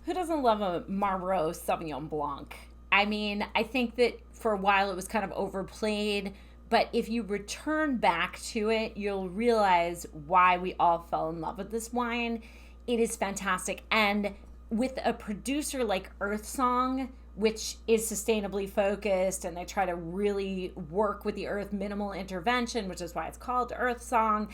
Who doesn't love a Marlborough Sauvignon Blanc? I mean, I think that for a while it was kind of overplayed, but if you return back to it, you'll realize why we all fell in love with this wine. It is fantastic. And with a producer like Earthsong, which is sustainably focused and they try to really work with the earth, minimal intervention, which is why it's called Earthsong,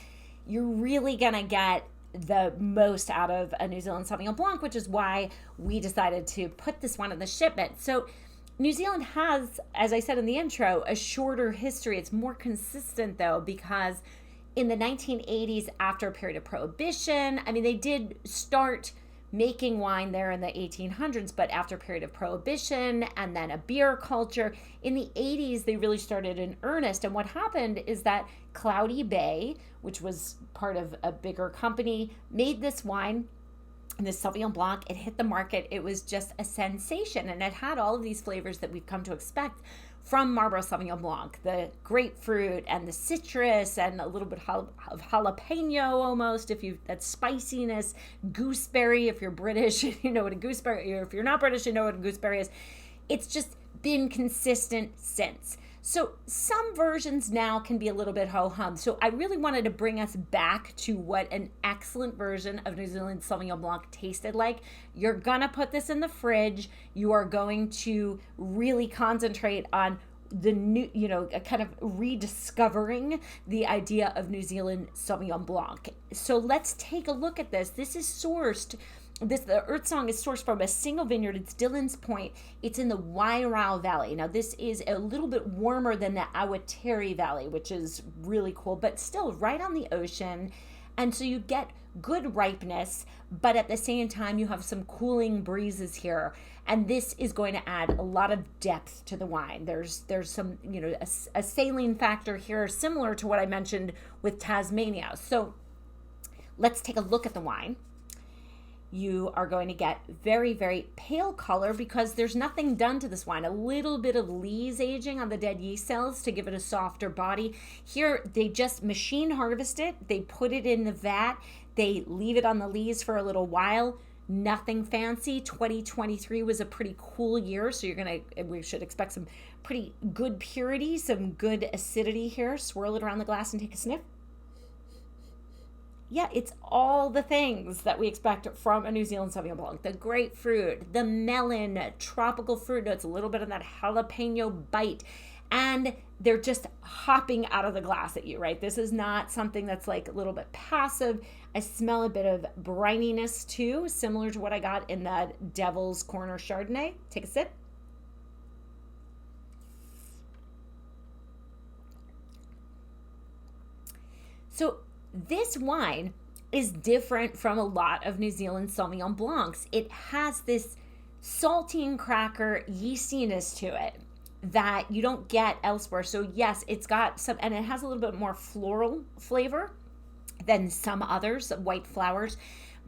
you're really going to get the most out of a New Zealand Sauvignon Blanc, which is why we decided to put this one in the shipment. So New Zealand has, as I said in the intro, a shorter history. It's more consistent though, because in the 1980s, after a period of prohibition, I mean, they did start making wine there in the 1800s, but after a period of prohibition and then a beer culture, in the 80s, they really started in earnest. And what happened is that Cloudy Bay, which was part of a bigger company, made this wine, this Sauvignon Blanc. It hit the market. It was just a sensation. And it had all of these flavors that we've come to expect from Marlborough Sauvignon Blanc, the grapefruit and the citrus and a little bit of jalapeno almost, if you, that spiciness, gooseberry, if you're British, you know what a gooseberry, or if you're not British, you know what a gooseberry is. It's just been consistent since. So some versions now can be a little bit ho-hum. So I really wanted to bring us back to what an excellent version of New Zealand Sauvignon Blanc tasted like. You're gonna put this in the fridge. You are going to really concentrate on the new, kind of rediscovering the idea of New Zealand Sauvignon Blanc. So let's take a look at this. This is sourced the Earthsong is sourced from a single vineyard. It's Dillon's Point. It's in the Wairau Valley. Now, this is a little bit warmer than the Awatiri Valley, which is really cool, but still right on the ocean. And so you get good ripeness, but at the same time, you have some cooling breezes here. And this is going to add a lot of depth to the wine. There's some, a saline factor here, similar to what I mentioned with Tasmania. So let's take a look at the wine. You are going to get very, very pale color because there's nothing done to this wine. A little bit of lees aging on the dead yeast cells to give it a softer body. Here, they just machine harvest it. They put it in the vat. They leave it on the lees for a little while. Nothing fancy. 2023 was a pretty cool year, so we should expect some pretty good purity, some good acidity here. Swirl it around the glass and take a sniff. Yeah, it's all the things that we expect from a New Zealand Sauvignon Blanc. The grapefruit, the melon, tropical fruit notes, a little bit of that jalapeno bite. And they're just hopping out of the glass at you, right? This is not something that's like a little bit passive. I smell a bit of brininess too, similar to what I got in that Devil's Corner Chardonnay. Take a sip. So this wine is different from a lot of New Zealand Sauvignon Blancs. It has this saltine cracker yeastiness to it that you don't get elsewhere. So yes, it's got some, and it has a little bit more floral flavor than some others, white flowers.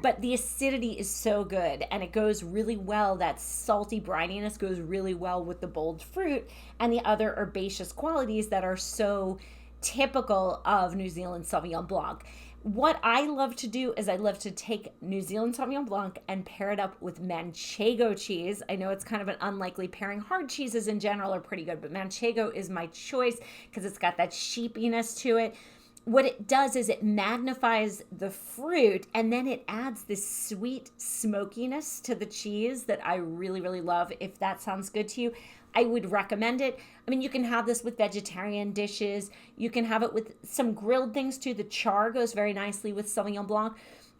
But the acidity is so good and it goes really well. That salty brininess goes really well with the bold fruit and the other herbaceous qualities that are so typical of New Zealand Sauvignon Blanc. What I love to do is I love to take New Zealand Sauvignon Blanc and pair it up with Manchego cheese. I know it's kind of an unlikely pairing. Hard cheeses in general are pretty good, but Manchego is my choice because it's got that sheepiness to it. What it does is it magnifies the fruit and then it adds this sweet smokiness to the cheese that I really, really love. If that sounds good to you, I would recommend it. I mean, you can have this with vegetarian dishes. You can have it with some grilled things too. The char goes very nicely with Sauvignon Blanc,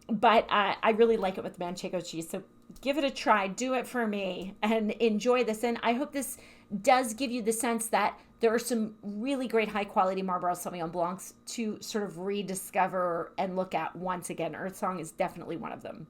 but I really like it with Manchego cheese. So give it a try. Do it for me and enjoy this. And I hope this does give you the sense that there are some really great high quality Marlborough Sauvignon Blancs to sort of rediscover and look at once again. Earthsong is definitely one of them.